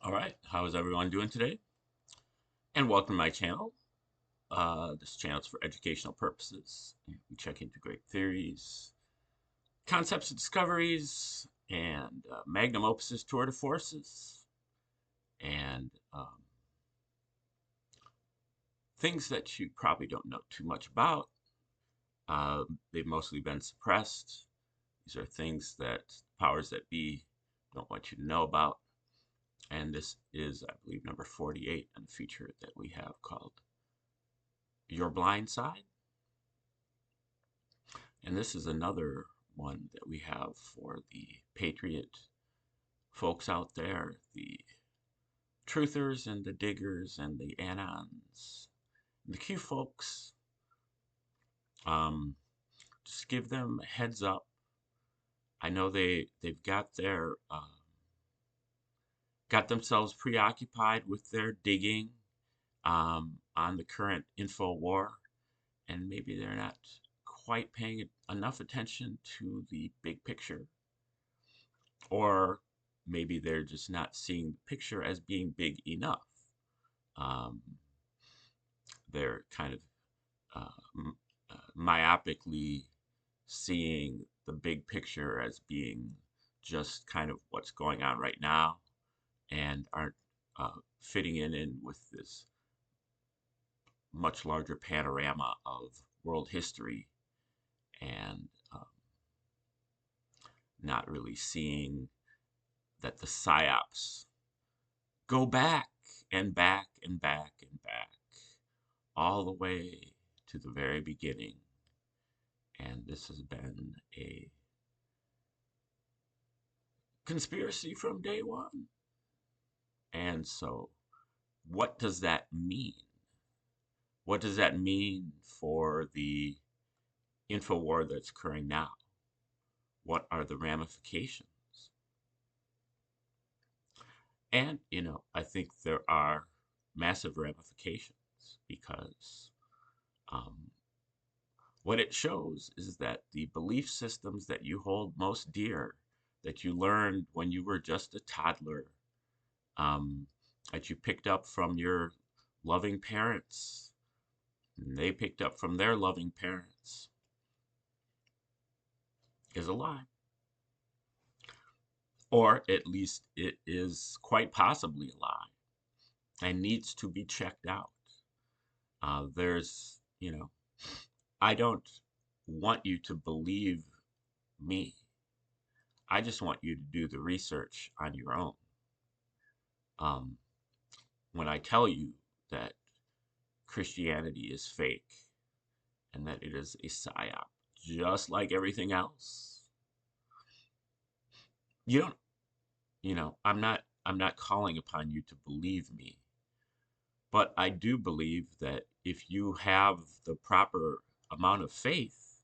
All right, how is everyone doing today? And welcome to my channel. This channel is for educational purposes. We check into great theories, concepts and discoveries, and magnum opuses, tour de forces, and things that you probably don't know too much about. They've mostly been suppressed. These are things that powers that be don't want you to know about. And this is, I believe, number 48 on the feature that we have called Your Blind Side. And this is another one that we have for the patriot folks out there, the truthers and the diggers and the anons, the Q folks. Um, just give them a heads up. I know they've got themselves preoccupied with their digging on the current info war, and maybe they're not quite paying enough attention to the big picture, or maybe they're just not seeing the picture as being big enough. Um, they're kind of myopically seeing the big picture as being just kind of what's going on right now and aren't fitting in with this much larger panorama of world history and not really seeing that the psyops go back and back and back and back all the way to the very beginning. And this has been a conspiracy from day one. And so, what does that mean? What does that mean for the info war that's occurring now? What are the ramifications? And, I think there are massive ramifications because um, what it shows is that the belief systems that you hold most dear, that you learned when you were just a toddler, um, that you picked up from your loving parents, and they picked up from their loving parents, is a lie. Or at least it is quite possibly a lie and needs to be checked out. I don't want you to believe me. I just want you to do the research on your own. Um, when I tell you that Christianity is fake and that it is a psyop, just like everything else, you don't, I'm not calling upon you to believe me, but I do believe that if you have the proper amount of faith,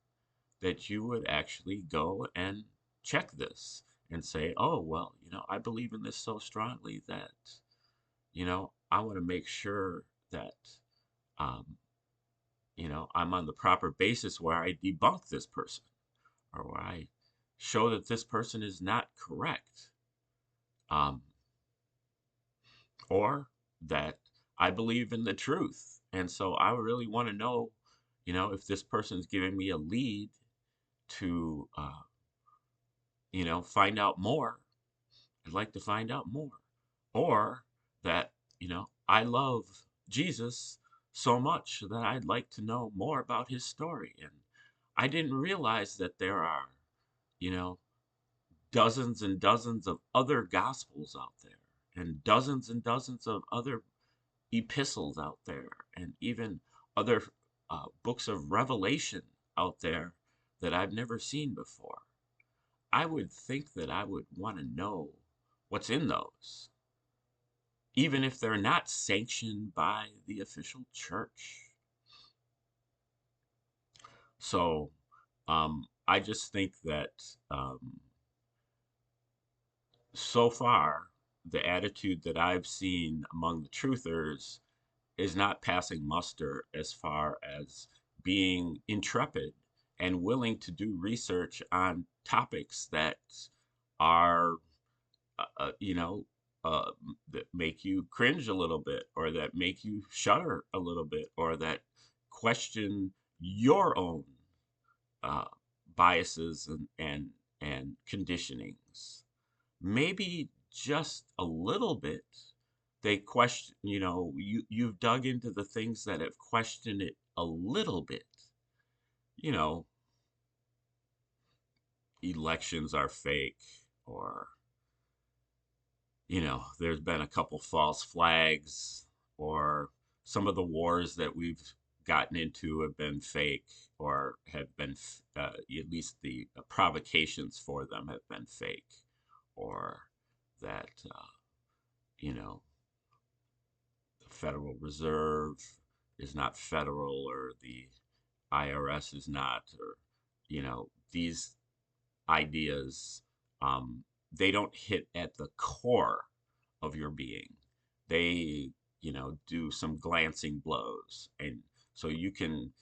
that you would actually go and check this and say, oh, well, I believe in this so strongly that, I want to make sure that, um, I'm on the proper basis where I debunk this person or where I show that this person is not correct. Um, or that I believe in the truth. And so I really want to know, if this person's giving me a lead to, find out more. I'd like to find out more. Or that, I love Jesus so much that I'd like to know more about his story. And I didn't realize that there are, you know, dozens and dozens of other gospels out there and dozens of other epistles out there and even other books of revelation out there that I've never seen before. I would think that I would want to know what's in those, even if they're not sanctioned by the official church. So I just think that so far, the attitude that I've seen among the truthers is not passing muster as far as being intrepid and willing to do research on topics that are, uh, uh, you know, uh, that make you cringe a little bit, or that make you shudder a little bit, or that question your own uh, biases and conditionings. Maybe just a little bit. They question, you've dug into the things that have questioned it a little bit. You know, elections are fake, or there's been a couple false flags, or some of the wars that we've gotten into have been fake, or have been, at least the provocations for them have been fake, or that, you know, the Federal Reserve is not federal, or the IRS is not, or, these ideas, they don't hit at the core of your being. They, do some glancing blows. And so you can,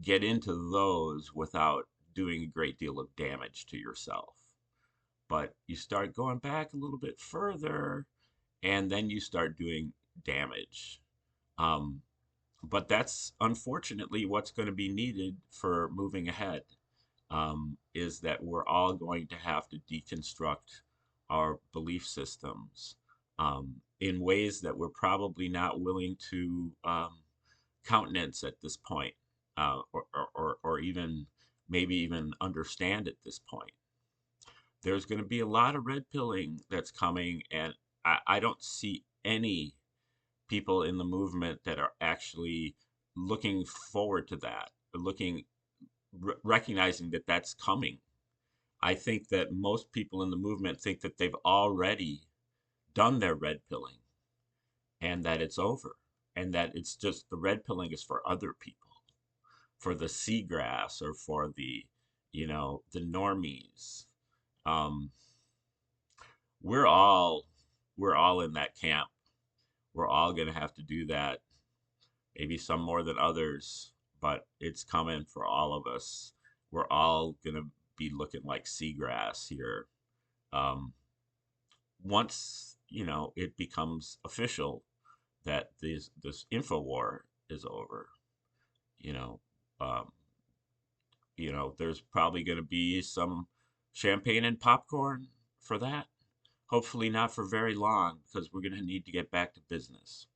get into those without doing a great deal of damage to yourself. But you start going back a little bit further, and then you start doing damage. Um, but that's unfortunately what's going to be needed for moving ahead, is that we're all going to have to deconstruct our belief systems, in ways that we're probably not willing to countenance at this point, or even maybe even understand at this point. There's going to be a lot of red pilling that's coming, and I don't see any people in the movement that are actually looking forward to that, looking recognizing that that's coming. I think that most people in the movement think that they've already done their red pilling, and that it's over, and that it's just the red pilling is for other people, for the seagrass, or for the normies. Um, we're all we're all in that camp. We're all going to have to do that, maybe some more than others, but it's coming for all of us. We're all going to be looking like seagrass here. Um, Once, it becomes official that this info war is over, you know, um, there's probably going to be some champagne and popcorn for that. Hopefully not for very long, because we're going to need to get back to business.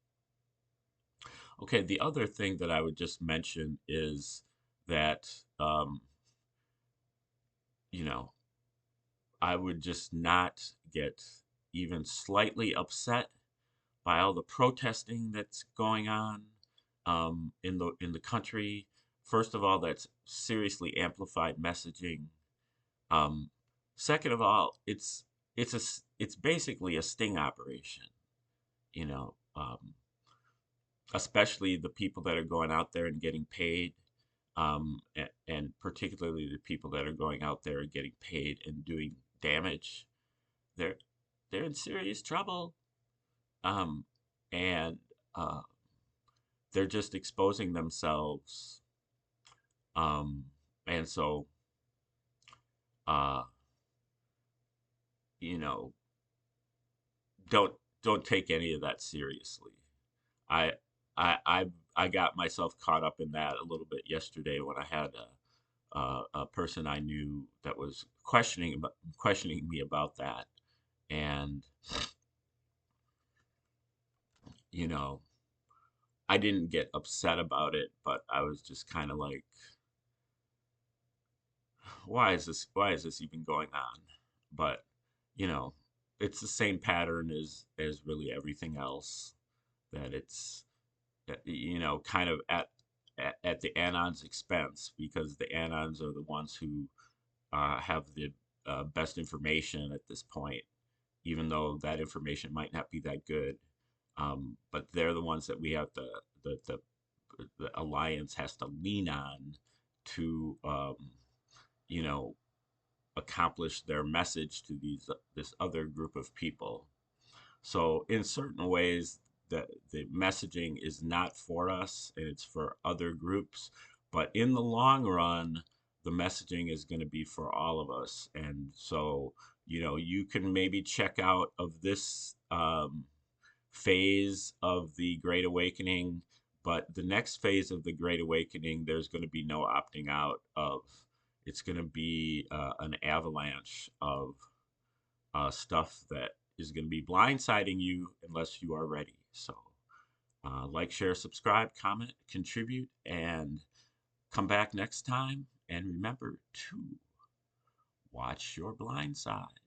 Okay, the other thing that I would just mention is that, you know, I would just not get even slightly upset by all the protesting that's going on, in the country. First of all, that's seriously amplified messaging. Um, Second of all, it's basically a sting operation. You know, especially the people that are going out there and getting paid, and particularly the people that are going out there and getting paid and doing damage. They're they're in serious trouble, um, and uh, they're just exposing themselves. Um, and so, uh, you know, don't don't take any of that seriously. I I got myself caught up in that a little bit yesterday when I had a person I knew that was questioning me about that, and you know, I didn't get upset about it, but I was just kind of like, why is this even going on? But you know, it's the same pattern as really everything else, that it's, kind of at the anon's expense, because the anons are the ones who have the best information at this point, even though that information might not be that good. But they're the ones that we have the alliance has to lean on to, you know, accomplish their message to this other group of people. So in certain ways, the messaging is not for us, and it's for other groups. But in the long run, the messaging is going to be for all of us. And so, You can maybe check out of this phase of the Great Awakening, but the next phase of the Great Awakening, there's going to be no opting out of. It's going to be an avalanche of stuff that is going to be blindsiding you unless you are ready. So, like, share, subscribe, comment, contribute, and come back next time. And remember to watch your blind side.